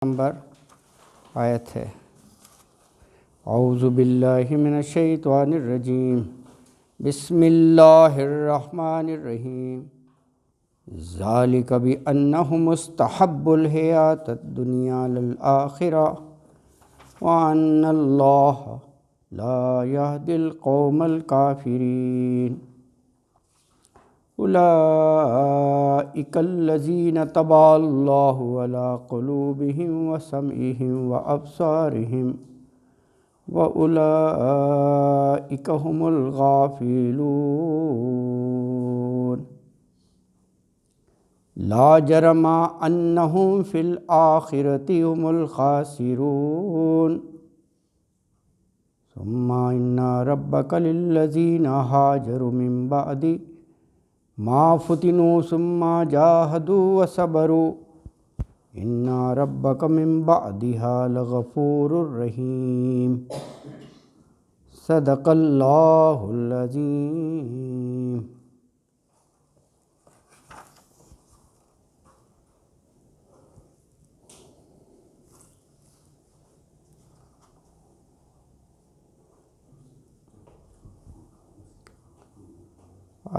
Number آیت ہے۔ اعوذ باللہ من الشیطان الرجیم، بسم اللہ الرحمن الرحیم۔ ذالک بأنہم استحبوا الحیاۃ الدنیا علی الآخرہ وأن اللہ لا یہدی القوم الکافرین۔ اولئک الذین طبع اللہ علی قلوبہم وسمعہم وابصارہم واولئک ھم الغافلون۔ لا جرم انہم فی الآخرۃ ھم الخاسرون۔ ثم ان ربک للذین ہاجروا من بعد ما فتنوا ثم جاہدوا وصبروا ان ربک من بعدها لغفور رحیم۔ صدق اللہ العظیم۔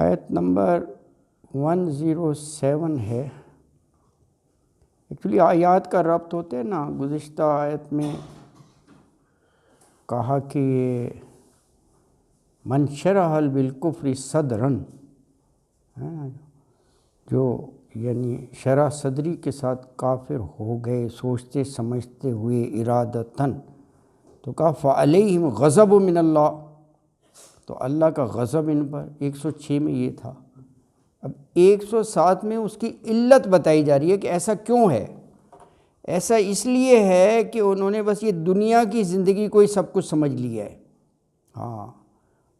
آیت نمبر 107 ہے۔ ایکچولی آیات کا ربط ہوتے ہیں نا، گزشتہ آیت میں کہا کہ یہ من شرح بالکفر صدرن، جو یعنی شرح صدری کے ساتھ کافر ہو گئے سوچتے سمجھتے ہوئے ارادتاً، تو کہا فعلیہم غضب من اللہ، تو اللہ کا غضب ان پر۔ 106 میں یہ تھا۔ اب 107 میں اس کی علت بتائی جا رہی ہے کہ ایسا کیوں ہے۔ ایسا اس لیے ہے کہ انہوں نے بس یہ دنیا کی زندگی کو ہی سب کچھ سمجھ لیا ہے،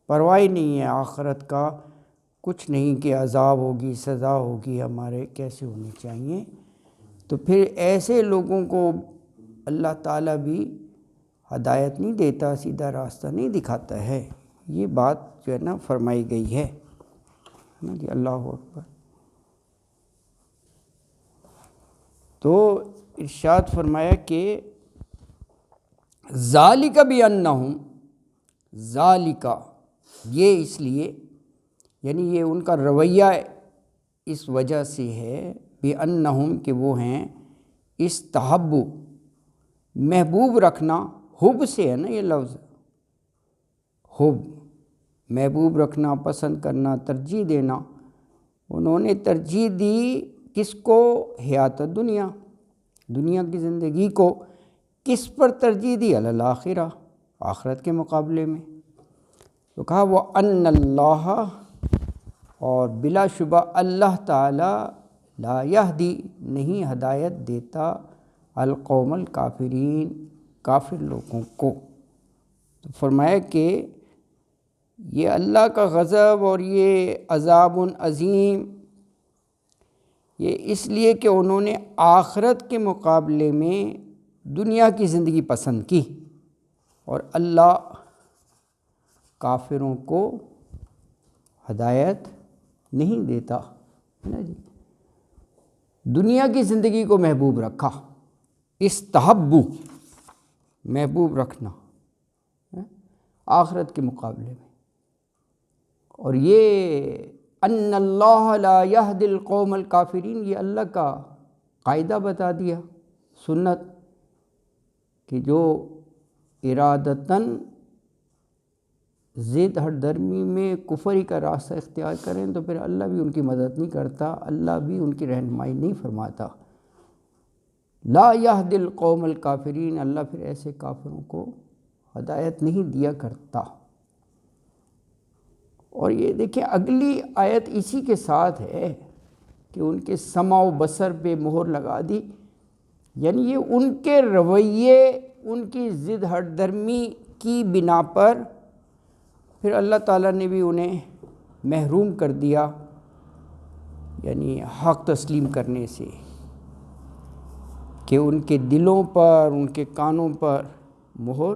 پرواہ نہیں ہے آخرت کا، کچھ نہیں کہ عذاب ہوگی سزا ہوگی، ہمارے کیسے ہونی چاہیے۔ تو پھر ایسے لوگوں کو اللہ تعالیٰ بھی ہدایت نہیں دیتا، سیدھا راستہ نہیں دکھاتا ہے۔ یہ بات جو ہے نا فرمائی گئی ہے جی۔ اللہ اکبر۔ تو ارشاد فرمایا کہ ذالک بانہم، ذالک یہ اس لیے، یعنی یہ ان کا رویہ اس وجہ سے ہے، بانہم کہ وہ ہیں استحبوا، محبوب رکھنا، حب سے ہے نا یہ لفظ، حب محبوب رکھنا، پسند کرنا، ترجیح دینا۔ انہوں نے ترجیح دی کس کو؟ حیات دنیا، دنیا کی زندگی کو۔ کس پر ترجیح دی؟ علی الآخرہ، آخرت کے مقابلے میں۔ تو کہا وَأَنَّ اللَّهَ، اور بلا شبہ اللہ تعالی، لا یہدی نہیں ہدایت دیتا، القوم الکافرین کافر لوگوں کو۔ تو فرمایا کہ یہ اللہ کا غضب اور یہ عذاب عظیم، یہ اس لیے کہ انہوں نے آخرت کے مقابلے میں دنیا کی زندگی پسند کی، اور اللہ کافروں کو ہدایت نہیں دیتا ہے نا جی۔ دنیا کی زندگی کو محبوب رکھا، استحبوا محبوب رکھنا آخرت کے مقابلے میں۔ اور یہ ان اللہ لا یہدی القوم الکافرین، یہ اللہ کا قاعدہ بتا دیا، سنت، کہ جو ارادتاً ضد ہٹ درمی میں کفر ہی کا راستہ اختیار کریں تو پھر اللہ بھی ان کی مدد نہیں کرتا، اللہ بھی ان کی رہنمائی نہیں فرماتا۔ لا یہدی القوم الکافرین، اللہ پھر ایسے کافروں کو ہدایت نہیں دیا کرتا۔ اور یہ دیکھیں اگلی آیت اسی کے ساتھ ہے کہ ان کے سمع و بصر پہ مہر لگا دی، یعنی یہ ان کے رویے، ان کی ضد ہٹ درمی کی بنا پر پھر اللہ تعالیٰ نے بھی انہیں محروم کر دیا، یعنی حق تسلیم کرنے سے، کہ ان کے دلوں پر، ان کے کانوں پر مہر،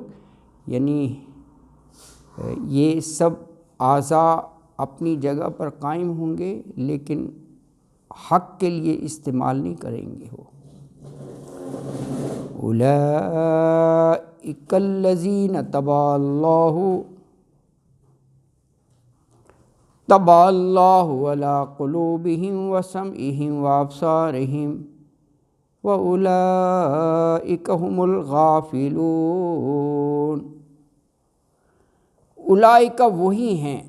یعنی یہ سب اعضاء اپنی جگہ پر قائم ہوں گے لیکن حق کے لیے استعمال نہیں کریں گے وہ۔ اولئک الذین طبع اللہ علی قلوبہم وسمعہم وابصارہم واولئک هم الغافلون۔ اولئک وہی ہیں،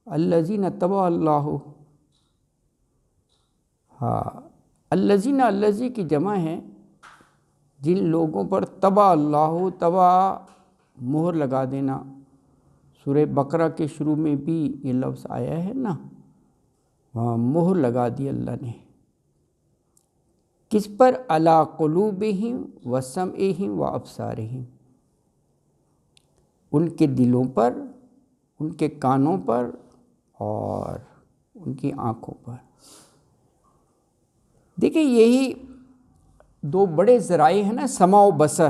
الذین طبع اللہ، الذین، الذی کی جمع ہے جن لوگوں پر طبع اللہ، طبع مہر لگا دینا۔ سورہ بقرہ کے شروع میں بھی یہ لفظ آیا ہے نا، وہاں مہر لگا دی اللہ نے، کس پر؟ علی قلوبہم وسمعہم وابصارہم، ان کے دلوں پر، ان کے کانوں پر اور ان کی آنکھوں پر۔ دیکھیں یہی دو بڑے ذرائع ہیں نا، سمع و بصر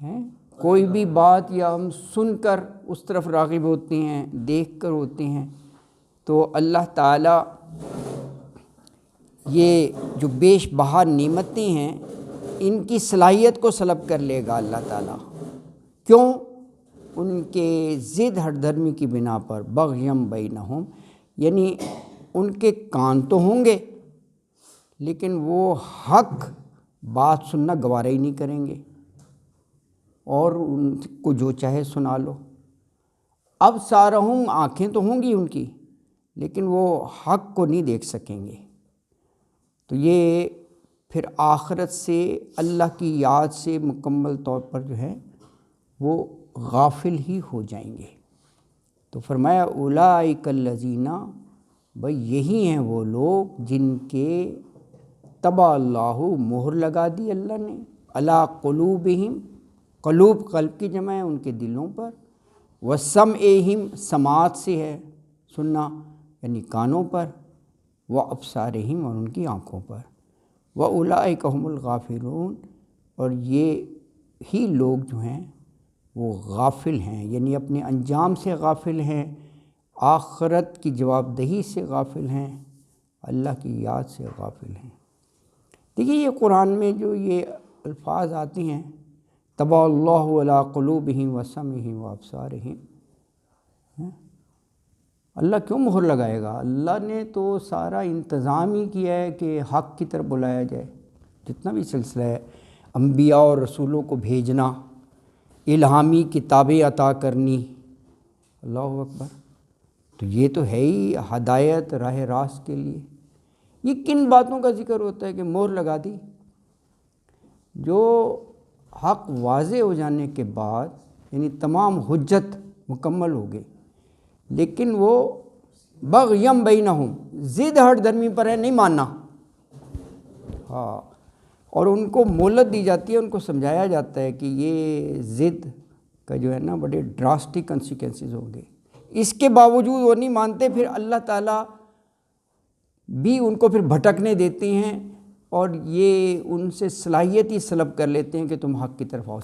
ہیں۔ کوئی بھی بات یا ہم سن کر اس طرف راغب ہوتے ہیں، دیکھ کر ہوتے ہیں، تو اللہ تعالیٰ یہ جو بیش بہا نعمتیں ہیں ان کی صلاحیت کو سلب کر لے گا اللہ تعالیٰ۔ کیوں؟ ان کے ضد ہٹ دھرمی کی بنا پر، بغیم بینہم، یعنی ان کے کان تو ہوں گے لیکن وہ حق بات سننا گوارا ہی نہیں کریں گے، اور ان کو جو چاہے سنا لو۔ اب سارہم، آنکھیں تو ہوں گی ان کی لیکن وہ حق کو نہیں دیکھ سکیں گے، تو یہ پھر آخرت سے، اللہ کی یاد سے مکمل طور پر جو ہے وہ غافل ہی ہو جائیں گے۔ تو فرمایا اولئک الذین، بھئی یہی ہیں وہ لوگ جن کے طبع اللہ، مہر لگا دی اللہ نے، علی قلوبہم، قلوب قلب کی جمع ہے، ان کے دلوں پر، وسمعہم، سماعت سے ہے سننا یعنی کانوں پر، وابصارہم، اور ان کی آنکھوں پر، واولئک هم الغافلون، اور یہ ہی لوگ جو ہیں وہ غافل ہیں، یعنی اپنے انجام سے غافل ہیں، آخرت کی جواب دہی سے غافل ہیں، اللہ کی یاد سے غافل ہیں۔ دیکھیے یہ قرآن میں جو یہ الفاظ آتے ہیں، طبع اللہ علی قلوبہم وسمعہم وابصارہم، اللہ کیوں مہر لگائے گا؟ اللہ نے تو سارا انتظام ہی کیا ہے کہ حق کی طرف بلایا جائے۔ جتنا بھی سلسلہ ہے، انبیاء اور رسولوں کو بھیجنا، الہامی کتابیں عطا کرنی، اللہ اکبر، تو یہ تو ہے ہی ہدایت راہ راست کے لیے۔ یہ کن باتوں کا ذکر ہوتا ہے کہ مہر لگا دی؟ جو حق واضح ہو جانے کے بعد، یعنی تمام حجت مکمل ہو گئی لیکن وہ بغیم بینہم، ضد ہٹ دھرمی پر ہے، نہیں ماننا، اور ان کو مہلت دی جاتی ہے، ان کو سمجھایا جاتا ہے کہ یہ ضد کا جو ہے نا بڑے ڈراسٹک کنسیکوینسز ہوں گے، اس کے باوجود وہ نہیں مانتے، پھر اللہ تعالیٰ بھی ان کو پھر بھٹکنے دیتے ہیں اور یہ ان سے صلاحیت ہی سلب کر لیتے ہیں کہ تم حق کی طرف آؤ۔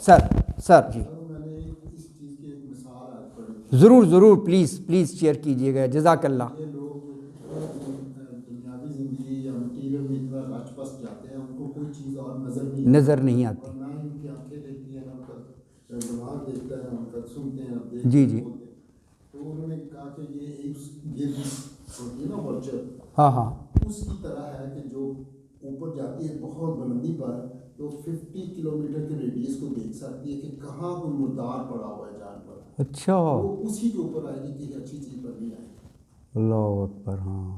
سر جی ضرور ضرور، پلیز شیئر کیجیے گا، جزاک اللہ۔ یہ لوگ دنیاوی زندگی یا مٹیریل میں اتنا رچ بس جاتے ہیں، ان کو کوئی چیز اور نظر نہیں آتی، اور نہ ہی ان کی آنکھیں دیکھتی ہیں، نہ ان کا دماغ دیکھتا ہے، نہ ان کا سنتے ہیں، جی تو انہوں نے کہا کہ یہ ایک ہوتی ہے نا ورچر، اس کی طرح ہے کہ جو اوپر جاتی ہے بہت بلندی پر، تو 50 کلومیٹر کے ریڈیس کو دیکھ سکتی ہے کہ کہاں کوئی مردار پڑا ہوا ہے جانور، اچھا، وہ اسی کے اوپر آئے گی، کسی اچھی چیز پر نہیں آئے گی۔ اللہ اکبر، ہاں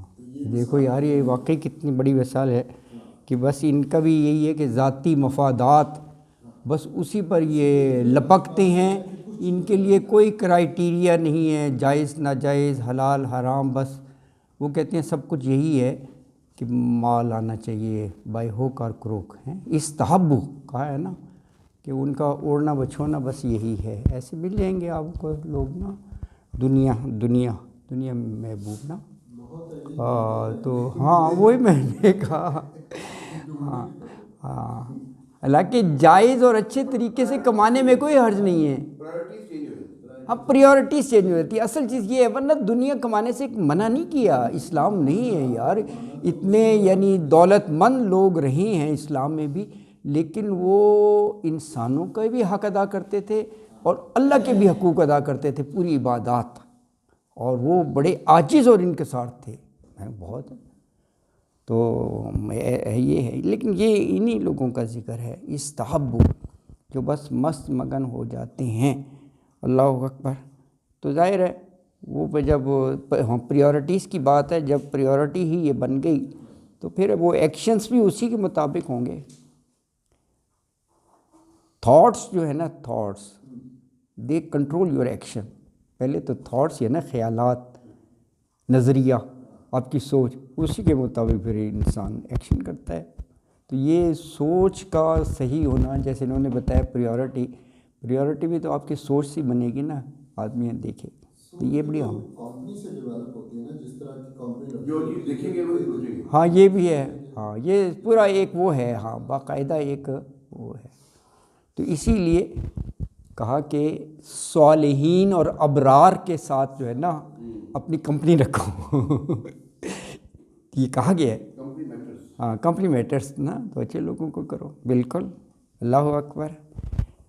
دیکھو یار یہ واقعی کتنی بڑی مثال ہے کہ بس ان کا بھی یہی ہے کہ ذاتی مفادات بس اسی پر یہ لپکتے ہیں، ان کے لیے کوئی کرائیٹیریا نہیں ہے، جائز ناجائز، حلال حرام، بس وہ کہتے ہیں سب کچھ یہی ہے کہ مال آنا چاہیے بائی ہوک اور کروک، ہیں استحبو کہا ہے نا کہ ان کا اوڑھنا بچھونا بس یہی ہے۔ ایسے ملیں گے آپ کو لوگ نا، دنیا محبوب نا، تو ہاں وہی میں نے کہا، حالانکہ جائز اور اچھے طریقے سے کمانے میں کوئی حرج نہیں ہے، ہاں پریورٹیز چینج ہو جاتی ہے. اصل چیز یہ ہے, ورنہ دنیا کمانے سے منع نہیں کیا, اسلام نہیں ہے یار. اتنے یعنی دولت مند لوگ رہے ہیں اسلام میں بھی, لیکن وہ انسانوں کا بھی حق ادا کرتے تھے اور اللہ کے بھی حقوق ادا کرتے تھے, پوری عبادات, اور وہ بڑے عاجز اور انکسار تھے بہت. تو یہ ہے, لیکن یہ انہی لوگوں کا ذکر ہے استحبو, جو بس مست مگن ہو جاتے ہیں. اللہ اکبر. تو ظاہر ہے وہ جب پریورٹیز کی بات ہے, جب پریورٹی ہی یہ بن گئی تو پھر وہ ایکشنز بھی اسی کے مطابق ہوں گے. تھاٹس جو ہے نا, thoughts they control your action. پہلے تو تھاٹس یہ نا خیالات, نظریہ, آپ کی سوچ, اسی کے مطابق پھر انسان ایکشن کرتا ہے. تو یہ سوچ کا صحیح ہونا, جیسے انہوں نے بتایا پریورٹی بھی تو آپ کی سوچ سے بنے گی نا, آدمی دیکھے. تو یہ بڑی کمپنی سے ڈیولپ ہوتی ہے نا, جس طرح کی کمپنی جو دیکھیں گے وہی سوچیں گے. ہاں یہ بھی ہے, ہاں یہ پورا ایک وہ ہے, ہاں باقاعدہ ایک وہ ہے. تو اسی لیے کہا کہ صالحین اور ابرار کے ساتھ جو ہے نا اپنی کمپنی رکھو. یہ کہا گیا ہے, ہاں کمپنی میٹرز نا, تو اچھے لوگوں کو کرو. بالکل, اللہ اکبر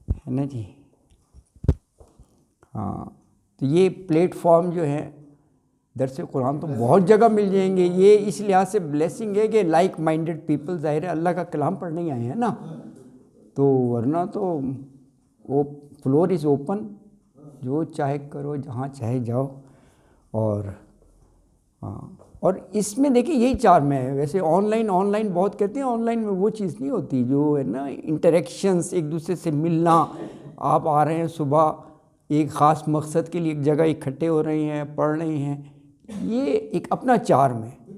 ہے نا جی. ہاں تو یہ پلیٹ فارم جو ہے درس قرآن تو بہت جگہ مل جائیں گے. یہ اس لحاظ سے بلیسنگ ہے کہ لائک مائنڈڈ پیپل, ظاہر ہے اللہ کا کلام پڑھنے ہی آئے ہیں نا, تو ورنہ تو وہ فلور از اوپن, جو چاہے کرو, جہاں چاہے جاؤ. اور ہاں, اور اس میں دیکھیں یہی چارم ہے. ویسے آن لائن بہت کہتے ہیں, آن لائن میں وہ چیز نہیں ہوتی جو ہے نا انٹریکشنز, ایک دوسرے سے ملنا. آپ آ رہے ہیں صبح ایک خاص مقصد کے لیے ایک جگہ اکٹھے ہو رہے ہیں, پڑھ رہے ہیں, یہ ایک اپنا چارم ہے.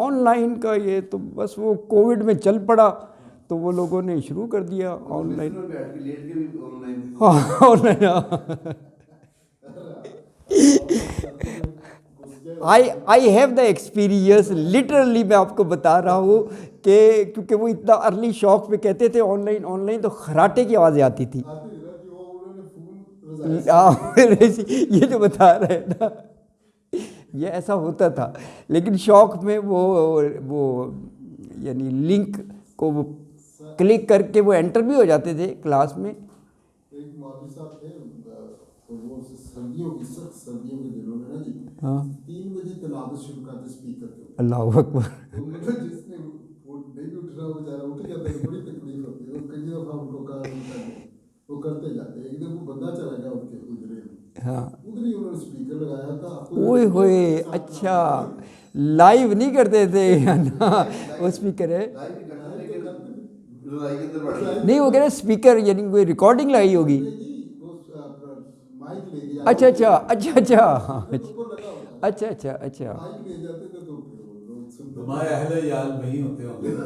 آن لائن کا یہ تو بس وہ کووڈ میں چل پڑا تو وہ لوگوں نے شروع کر دیا آن لائن. ہاں on line. I have the experience, literally میں آپ کو بتا رہا ہوں کہ کیونکہ وہ اتنا ارلی شوق پہ کہتے تھے آن لائن, تو خراٹے کی آوازیں آتی تھی. یہ جو بتا رہے ہیں نا, یہ ایسا ہوتا تھا. لیکن شوق میں وہ یعنی لنک کو وہ کلک کر کے وہ انٹر بھی ہو جاتے تھے کلاس میں. ایک مولوی صاحب تھے, وہ سردیوں کے دنوں میں نا جی 3 بجے تلاوت شروع کرتے اسپیکر کے. اللہ اکبر. جس نے نہیں بھی اٹھنا وہ بیچارہ اٹھ جاتا ہے, بڑی تکلیف ہوتی ہے. کئی دفعہ ان کو کہا وہ کرتے جاتے. ایک دن وہ بندہ چلا گیا ان کے ادھر ہی انہوں نے اسپیکر لگایا تھا. اوئے ہوئے, اچھا لائیو نہیں کرتے تھے نا وہ اسپیکر ہے نہیں, وہ کہہ رہے اسپیکر یعنی کوئی ریکارڈنگ لگائی ہوگی. اچھا اچھا اچھا اچھا اچھا اچھا اچھا. ہمارے اہل عیال وہی ہوتے ہوں گے نا,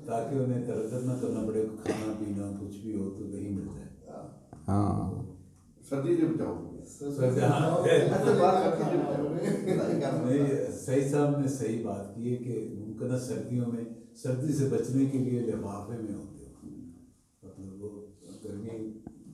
تاکہ انہیں تردد نہ کرنا پڑے, کھانا پینا کچھ بھی ہو تو وہی مل جائے. ہاں سردی سے بچاؤ. صحیح صاحب نے صحیح بات کی ہے کہ ممکنہ سردیوں میں سردی سے بچنے کے لیے لفافے میں ہوتے ہو, مطلب وہ گرمی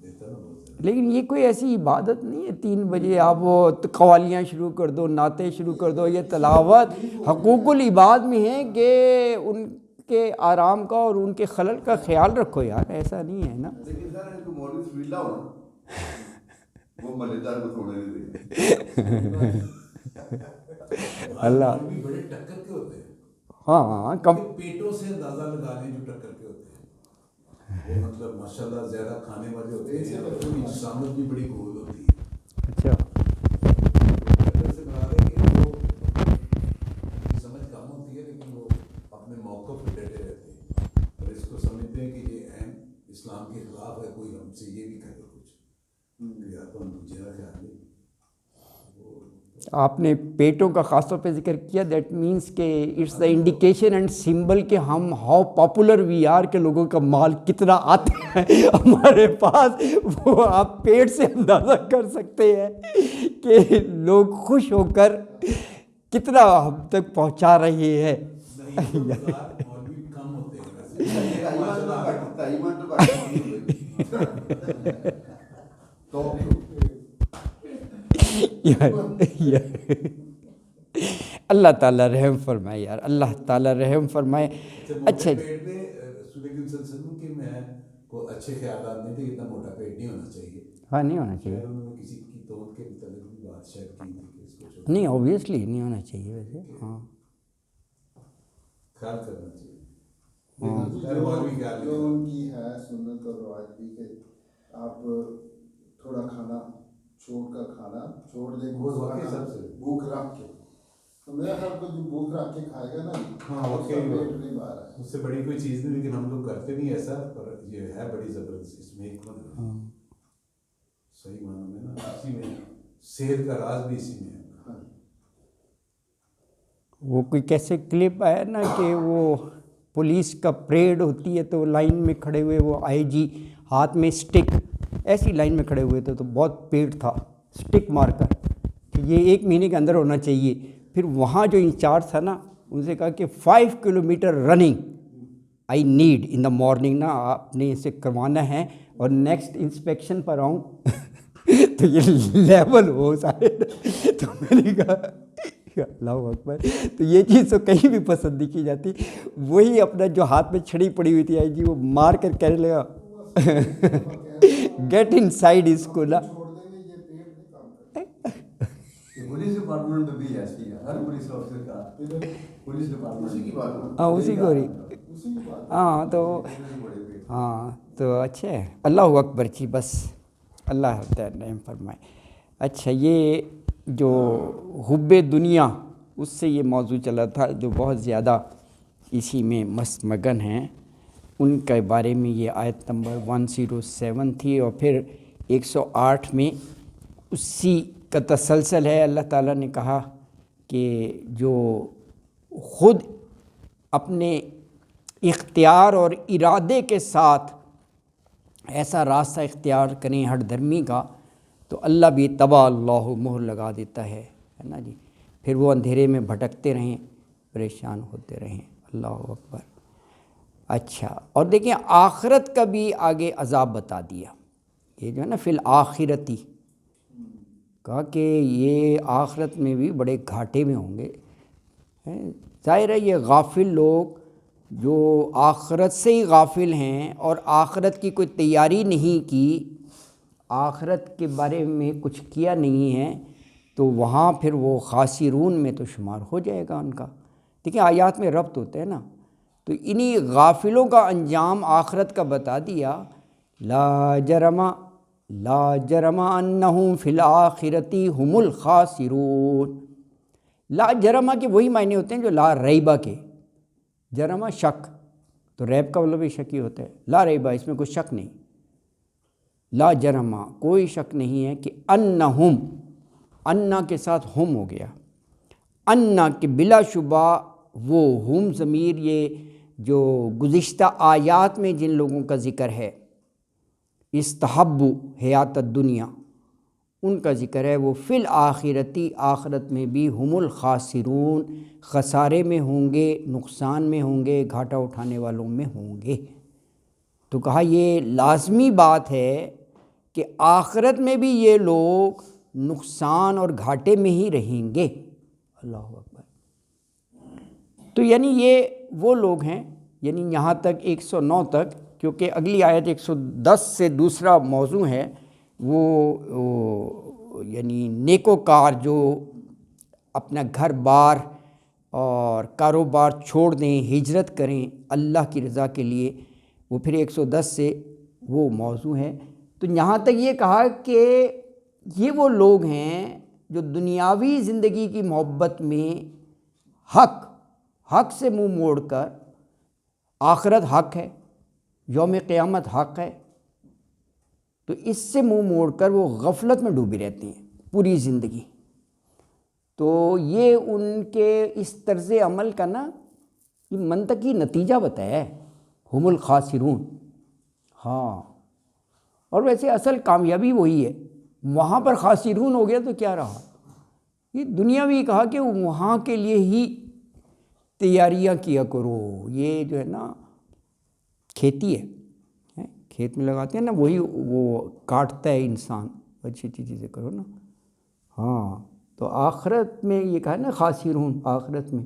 دیتا نا بہت. لیکن یہ کوئی ایسی عبادت نہیں ہے 3 بجے آپ وہ قوالیاں شروع کر دو, نعتیں شروع کر دو. یہ تلاوت حقوق العباد میں ہے کہ ان کے آرام کا اور ان کے خلل کا خیال رکھو یار, ایسا نہیں ہے نا. لیکن سر کو مولوی سویلا ہو نا, وہ مزیدار کو سونے نہیں دے. اللہ بھی بڑے ٹکر کے ہوتے ہیں. ہاں پیٹوں سے اندازہ لگا لیں جو ٹکر کے ہوتے ہیں. وہ مطلب ماشاءاللہ زیادہ کھانے والے ہوتے ہیں, انسانت بھی بڑی گول ہوتی ہے. اچھا ٹکر سے بنا دیں کہ وہ سمجھ کم ہوتی ہے, لیکن وہ اپنے موقع پہ ڈٹے رہتے ہیں اور اس کو سمجھتے ہیں کہ یہ اہم اسلام کے خلاف ہے, کوئی ہم سے یہ بھی کہے کچھ یا تو ہم دوسرے کا خیال نہیں. آپ نے پیٹوں کا خاص طور پہ ذکر کیا, دیٹ مینس کہ it's the indication and symbol کہ ہم ہاؤ پاپولر وی آر, کے لوگوں کا مال کتنا آتا ہے ہمارے پاس. وہ آپ پیٹ سے اندازہ کر سکتے ہیں کہ لوگ خوش ہو کر کتنا ہم تک پہنچا رہے ہیں. اللہ تعالیٰ رحم فرمائے یار، اللہ تعالیٰ رحم فرمائے۔ اچھا جی، پیٹ میں رسول کریم صلی اللہ علیہ وسلم کے میں کو اچھے خیالات نہیں تھے کہ اتنا موٹا پیٹ نہیں ہونا چاہیے، ہاں نہیں ہونا چاہیے، انہوں نے کسی کی توت کے متعلق بھی بات شیئر کی تھی کہ اس کو نہیں اوبویسلی نہیں ہونا چاہیے ویسے، ہاں خیال کرنا چاہیے۔ جو ان کی ہے سنت اور روایت بھی کہ آپ تھوڑا کھانا چھوڑ دیں، بھوک رکھ کے، تو میرا خیال کو جو بھوک رکھ کے کھائے گا نا، ہاں اس کا پیٹ نہیں باہر ہے، اس سے بڑی کوئی چیز نہیں، لیکن ہم لوگ کرتے نہیں ایسا، پر یہ ہے بڑی زبردست اس میں حکمت ہے، صحیح معنوں میں نا، اسی میں صحت کا راز بھی اسی میں ہے۔ وہ کوئی کیسے کلپ آیا نا کہ وہ پولیس کا پریڈ ہوتی ہے تو لائن میں کھڑے ہوئے وہ آئی جی ہاتھ میں اسٹک ایسی لائن میں کھڑے ہوئے تھے، تو بہت پیٹ تھا اسٹک مار کر کہ یہ 1 مہینے کے اندر ہونا چاہیے۔ پھر وہاں جو انچارج تھا نا ان سے کہا کہ 5 kilometre running I need in the morning نا، آپ نے اسے کروانا ہے اور نیکسٹ انسپیکشن پر آؤں تو یہ لیول ہو سارے، تو میں نے کہا اللہ اکبر، تو یہ چیز تو کہیں بھی پسند نہیں کی جاتی۔ وہی اپنا جو ہاتھ میں چھڑی پڑی ہوئی تھی آئی جی وہ مار کر کہنے لگا گیٹ ان سائڈ اس کو نا۔ پولیس ڈپارٹمنٹ میں بھی ایسی ہے، ہر پولیس آفیسر کا پولیس ڈپارٹمنٹ اسی کی بات ہاں اسی کو رہی، ہاں تو اچھا ہے، اللہ اکبر جی، بس اللہ رحم فرمائے۔ اچھا یہ جو حب دنیا اس سے یہ موضوع چلا تھا، جو بہت زیادہ اسی میں مست مگن ہیں، ان کے بارے میں یہ آیت نمبر 107 تھی، اور پھر 108 میں اسی کا تسلسل ہے۔ اللہ تعالیٰ نے کہا کہ جو خود اپنے اختیار اور ارادے کے ساتھ ایسا راستہ اختیار کریں ہٹ دھرمی کا، تو اللہ بھی تبا اللہ مہر لگا دیتا ہے نا جی، پھر وہ اندھیرے میں بھٹکتے رہیں، پریشان ہوتے رہیں۔ اللہ اکبر۔ اچھا، اور دیکھیں آخرت کا بھی آگے عذاب بتا دیا، یہ جو ہے نا فی الآخرتی، کہا کہ یہ آخرت میں بھی بڑے گھاٹے میں ہوں گے۔ ظاہر ہے یہ غافل لوگ جو آخرت سے ہی غافل ہیں اور آخرت کی کوئی تیاری نہیں کی، آخرت کے بارے میں کچھ کیا نہیں ہے، تو وہاں پھر وہ خاسرون میں تو شمار ہو جائے گا ان کا۔ دیکھیں آیات میں ربط ہوتا ہے نا، تو انہی غافلوں کا انجام آخرت کا بتا دیا، لا جرم انہم فی الآخرتی ہم الخاسرون۔ لا جرمہ کے وہی معنی ہوتے ہیں جو لا ریبہ کے، جرمہ شک، تو ریب کا مطلب بھی شک ہی ہوتا ہے، لا ریبہ اس میں کوئی شک نہیں، لا جرمہ کوئی شک نہیں ہے کہ انہم، انا کے ساتھ ہم ہو گیا، انا کہ بلا شبہ وہ ہم ضمیر یہ جو گزشتہ آیات میں جن لوگوں کا ذکر ہے استحب حیات الدنیا، ان کا ذکر ہے، وہ فی الآخرتی آخرت میں بھی ہم الخاسرون، خسارے میں ہوں گے، نقصان میں ہوں گے، گھاٹا اٹھانے والوں میں ہوں گے۔ تو کہا یہ لازمی بات ہے کہ آخرت میں بھی یہ لوگ نقصان اور گھاٹے میں ہی رہیں گے۔ اللہ اکبر۔ تو یعنی یہ وہ لوگ ہیں، یعنی یہاں تک 109 تک، کیونکہ اگلی آیت 110 سے دوسرا موضوع ہے، وہ یعنی نیکوکار جو اپنا گھر بار اور کاروبار چھوڑ دیں، ہجرت کریں اللہ کی رضا کے لیے، وہ پھر 110 سے وہ موضوع ہے۔ تو یہاں تک یہ کہا کہ یہ وہ لوگ ہیں جو دنیاوی زندگی کی محبت میں حق سے منہ موڑ کر، آخرت حق ہے، یوم قیامت حق ہے، تو اس سے منہ موڑ کر وہ غفلت میں ڈوبی رہتے ہیں پوری زندگی۔ تو یہ ان کے اس طرز عمل کا نا یہ منطقی نتیجہ بتایا ہے، ہم الخاسرون۔ ہاں، اور ویسے اصل کامیابی وہی ہے، وہاں پر خاسرون ہو گیا تو کیا رہا، یہ دنیا بھی کہا کہ وہاں کے لیے ہی تیاریاں کیا کرو، یہ جو ہے نا کھیتی ہے، کھیت میں لگاتے ہیں نا، وہی وہ کاٹتا ہے انسان، اچھی اچھی چیزیں کرو نا۔ ہاں تو آخرت میں یہ کہا نا خاسرون، آخرت میں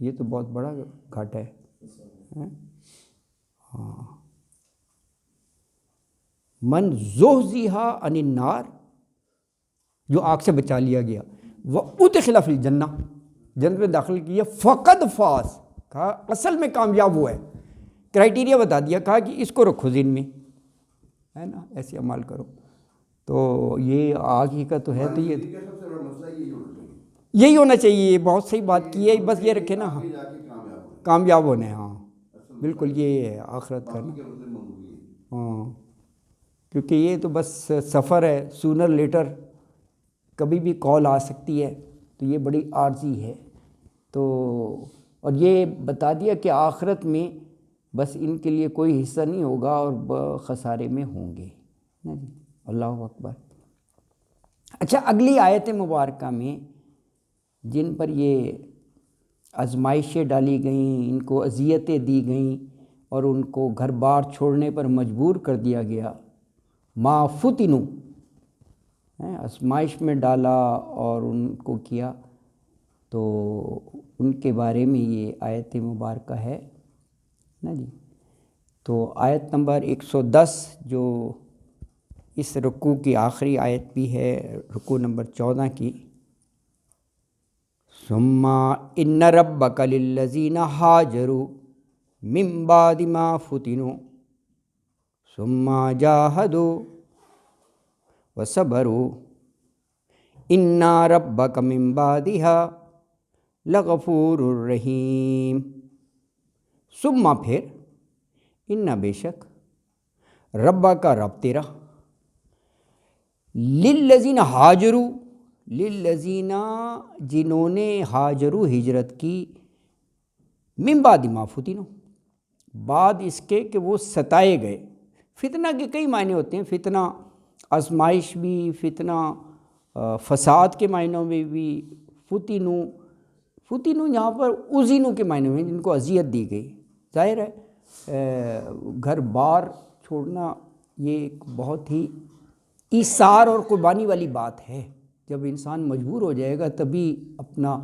یہ تو بہت بڑا گھاٹا ہے. ہاں من زحزح عن النار، جو آگ سے بچا لیا گیا، وادخل فی الجنہ، جنت میں داخل کیا، فقد فاز، کہا اصل میں کامیاب ہوا ہے. کرائٹیریا بتا دیا، کہا کہ اس کو رکھو ذہن میں، ہے نا، ایسے عمل کرو. تو یہ آگ ہی کا تو ہے. تو یہ سب سے بڑا مسئلہ یہی ہونا چاہیے. بہت صحیح بات کی ہے، بس یہ رکھے نا، ہاں کامیاب ہونے. ہاں بالکل یہ ہے آخرت کا نا. ہاں کیونکہ یہ تو بس سفر ہے، سونر لیٹر کبھی بھی کال آ سکتی ہے، تو یہ بڑی عارضی ہے. تو اور یہ بتا دیا کہ آخرت میں بس ان کے لیے کوئی حصہ نہیں ہوگا اور خسارے میں ہوں گے. اللہ اکبر. اچھا اگلی آیت مبارکہ میں جن پر یہ آزمائشیں ڈالی گئیں، ان کو اذیتیں دی گئیں اور ان کو گھر بار چھوڑنے پر مجبور کر دیا گیا، ما فتنو، آزمائش میں ڈالا اور ان کو کیا، تو ان کے بارے میں یہ آیت مبارکہ ہے نا جی. تو آیت نمبر 110 جو اس رکوع کی آخری آیت بھی ہے، رکوع نمبر 14 کی، ثم ان ربک للذین ہاجروا من بعد ما فتنوا ثم جاہدوا وصبروا ان ربک من بعدها لغفور الرحیم. ثم پھر، ان بے شک، ربا کا رب تیرا، للذین ہاجروا، للذین جنہوں نے ہاجروا ہجرت کی، من بعد ما فتنوا، بعد اس کے کہ وہ ستائے گئے. فتنہ کے کئی معنی ہوتے ہیں، فتنہ آزمائش بھی، فتنہ فساد کے معنوں میں بھی. فتنو یہاں پر اذینو کے معنی میں، جن کو اذیت دی گئی. ظاہر ہے گھر بار چھوڑنا یہ ایک بہت ہی ایثار اور قربانی والی بات ہے. جب انسان مجبور ہو جائے گا تبھی اپنا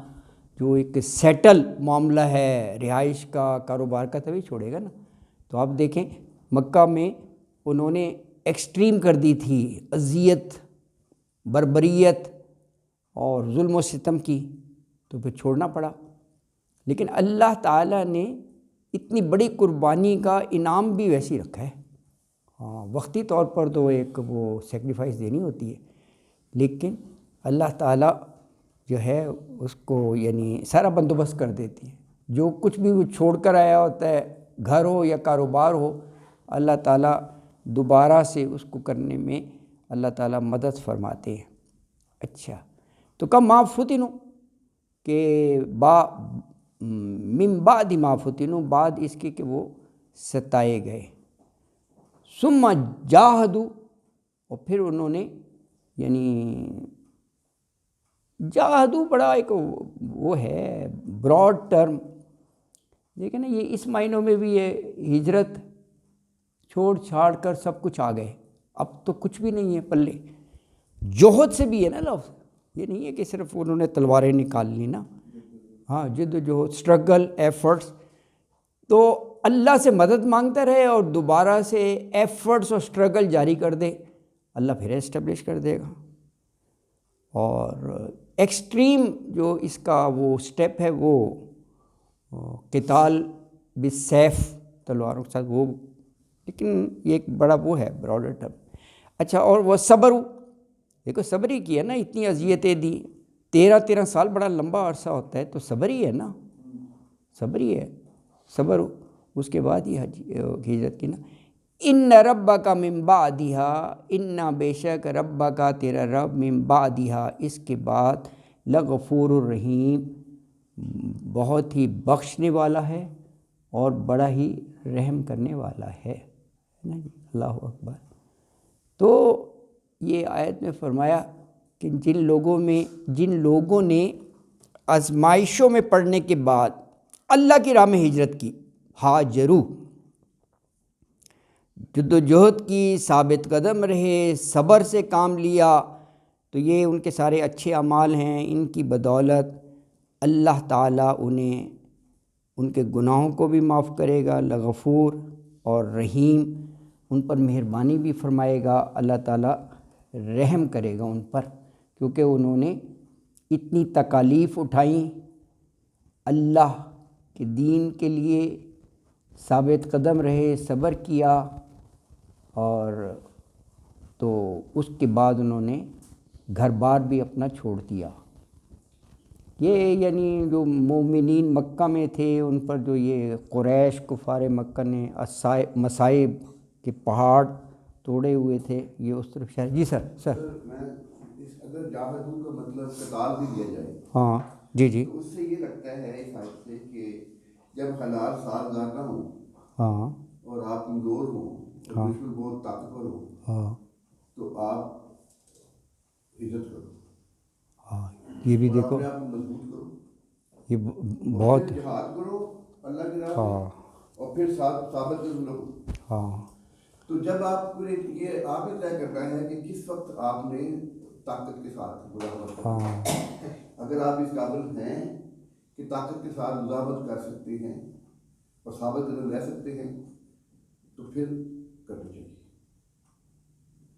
جو ایک سیٹل معاملہ ہے رہائش کا، کاروبار کا، تبھی چھوڑے گا نا. تو آپ دیکھیں مکہ میں انہوں نے ایکسٹریم کر دی تھی، اذیت، بربریت اور ظلم و ستم کی، تو پھر چھوڑنا پڑا. لیکن اللہ تعالیٰ نے اتنی بڑی قربانی کا انعام بھی ویسے ہی رکھا ہے. ہاں وقتی طور پر تو ایک وہ سیکریفائس دینی ہوتی ہے، لیکن اللہ تعالیٰ جو ہے اس کو یعنی سارا بندوبست کر دیتی ہے. جو کچھ بھی وہ چھوڑ کر آیا ہوتا ہے، گھر ہو یا کاروبار ہو، اللہ تعالیٰ دوبارہ سے اس کو کرنے میں اللہ تعالیٰ مدد فرماتے ہیں. اچھا تو کب ما فتنو کہ من بعد ما فتنو، بعد اس کے کہ وہ ستائے گئے. ثم جاہدوا، اور پھر انہوں نے یعنی جاہدوا بڑا ایک وہ ہے براڈ ٹرم، لیکن یہ اس معنوں میں بھی ہے ہجرت چھوڑ چھاڑ کر سب کچھ آ گئے، اب تو کچھ بھی نہیں ہے پلے. جوہد سے بھی ہے نا لفظ، یہ نہیں ہے کہ صرف انہوں نے تلواریں نکال لی نا. ہاں جد و جہد، اسٹرگل، ایفرٹس. تو اللہ سے مدد مانگتا رہے اور دوبارہ سے ایفرٹس اور اسٹرگل جاری کر دے، اللہ پھر اسٹیبلش کر دے گا. اور ایکسٹریم جو اس کا وہ سٹیپ ہے وہ قتال بالسیف، تلواروں کے ساتھ، وہ لیکن یہ ایک بڑا وہ ہے براڈر ٹرم. اچھا اور وہ صبر، دیکھو صبر ہی کیا نا، اتنی اذیتیں دی، 13 سال بڑا لمبا عرصہ ہوتا ہے، تو صبر ہی ہے نا، صبر ہی ہے. صبر اس کے بعد ہی ہجرت کی نا. ان ربک من بعدہا، ان بے شک ربک تیرا رب، من بعدہا اس کے بعد، لغفور الرحیم بہت ہی بخشنے والا ہے اور بڑا ہی رحم کرنے والا ہے. اللہ اکبر. تو یہ آیت میں فرمایا کہ جن لوگوں نے آزمائشوں میں پڑنے کے بعد اللہ کی راہ میں ہجرت کی، ہاجرو، جد و جہد کی، ثابت قدم رہے، صبر سے کام لیا، تو یہ ان کے سارے اچھے اعمال ہیں، ان کی بدولت اللہ تعالیٰ انہیں ان کے گناہوں کو بھی معاف کرے گا، لغفور اور رحیم، ان پر مہربانی بھی فرمائے گا، اللہ تعالیٰ رحم کرے گا ان پر، کیونکہ انہوں نے اتنی تکالیف اٹھائیں، اللہ کے دین کے لیے ثابت قدم رہے، صبر کیا، اور تو اس کے بعد انہوں نے گھر بار بھی اپنا چھوڑ دیا۔ یہ یعنی جو مومنین مکہ میں تھے ان پر جو یہ قریش کفار مکہ نے مصائب کے پہاڑ توڑے ہوئے تھے، یہ اس طرف شہر۔ جی سر میں اگر جاہدوں کا مطلب قتال بھی دیا جائے، ہاں جی جی، تو اس سے یہ لگتا ہے اس آیت سے کہ جب حالات سازگار نہ ہوں ہاں اور آپ کمزور ہوں اور ہاں دشمن بہت طاقتور ہوں، ہاں تو آپ عزت کرو، ہاں، یہ بھی اور دیکھو، اپنے آپ کو مضبوط کرو، یہ اور بہت، پھر جہاد کرو اللہ کی راہ میں، ہاں اور پھر ثابت قدم رہو۔ ہاں تو جب آپ کو یہ آپ ہی طے کرنا ہے کہ کس وقت آپ نے طاقت کے ساتھ مزاحمت کرنا ہاں، ہے۔ اگر آپ اس قابل ہیں کہ طاقت کے ساتھ مزاحمت کر سکتے ہیں اور ثابت قدم رہ سکتے ہیں، تو پھر کرنا چاہیے۔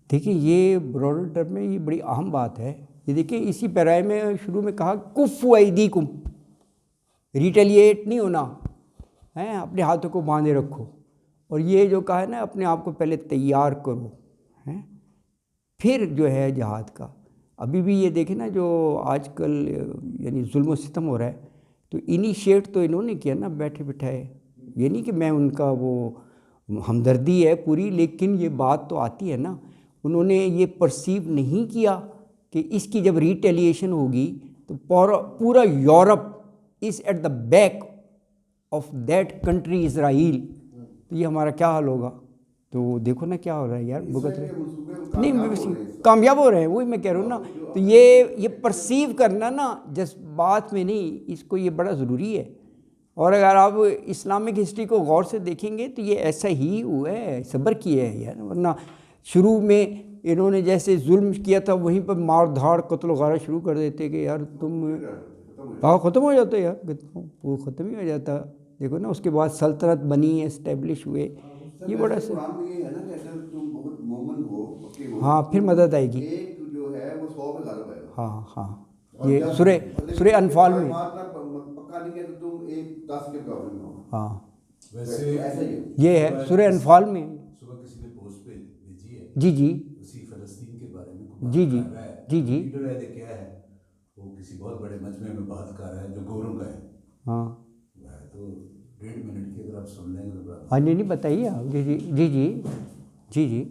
دیکھیں یہ براڈر ٹرم میں یہ بڑی اہم بات ہے۔ یہ دیکھیں اسی پیرائے میں شروع میں کہا کفوا ایدیکم، ریٹیلیٹ نہیں ہونا ہے، اپنے ہاتھوں کو باندھے رکھو، اور یہ جو کہا ہے نا اپنے آپ کو پہلے تیار کرو ہیں، پھر جو ہے جہاد کا۔ ابھی بھی یہ دیکھیں نا جو آج کل یعنی ظلم و ستم ہو رہا ہے، تو انیشیٹ تو انہوں نے کیا نا بیٹھے بٹھائے، یہ نہیں کہ میں ان کا وہ ہمدردی ہے پوری، لیکن یہ بات تو آتی ہے نا، انہوں نے یہ پرسیو نہیں کیا کہ اس کی جب ریٹیلیشن ہوگی تو پورا Europe is at the back of that country Israel, تو یہ ہمارا کیا حال ہوگا؟ تو دیکھو نا کیا ہو رہا ہے یار، بھگت رہے نہیں، کامیاب ہو رہے ہیں، وہی میں کہہ رہا ہوں نا۔ تو یہ پرسیو کرنا نا جس بات میں نہیں، اس کو یہ بڑا ضروری ہے۔ اور اگر آپ اسلامک ہسٹری کو غور سے دیکھیں گے تو یہ ایسا ہی ہوا ہے، صبر کیا ہے یار، ورنہ شروع میں انہوں نے جیسے ظلم کیا تھا وہیں پر مار دھاڑ قتل و غارت شروع کر دیتے کہ یار تم ختم ہو جاتا یار، وہ ختم ہی ہو جاتا۔ دیکھو نا اس کے بعد سلطنت بنی، اسٹیبلش ہوئے، یہ بڑا سا، قرآن میں یہ ہے نا کہ اگر تم بہت مومن ہو، پکے ہو، ہاں پھر مدد آئے گی، ایک جو ہے وہ 100 پہ غالب آئے گا۔ ہاں ہاں، یہ سورہ انفال میں، پکا نہیں ہے تو تم ایک 10 کے مقابلے میں ہو۔ ہاں ویسے ایسا ہی ہے، یہ ہے سورہ انفال میں۔ صبح کسی نے پوسٹ پہ بھیجی ہے جی جی اسی فلسطین کے بارے میں، جی جی جی جی، لیڈر ہے کیا ہے وہ کسی بہت بڑے مجمع میں بات کر رہا ہے جو گوروں کا ہے، ہاں تو 1.5 منٹ کی اگر آپ سن لیں گے تو ہاں، نہیں بتائیے آپ، جی جی جی جی جی جی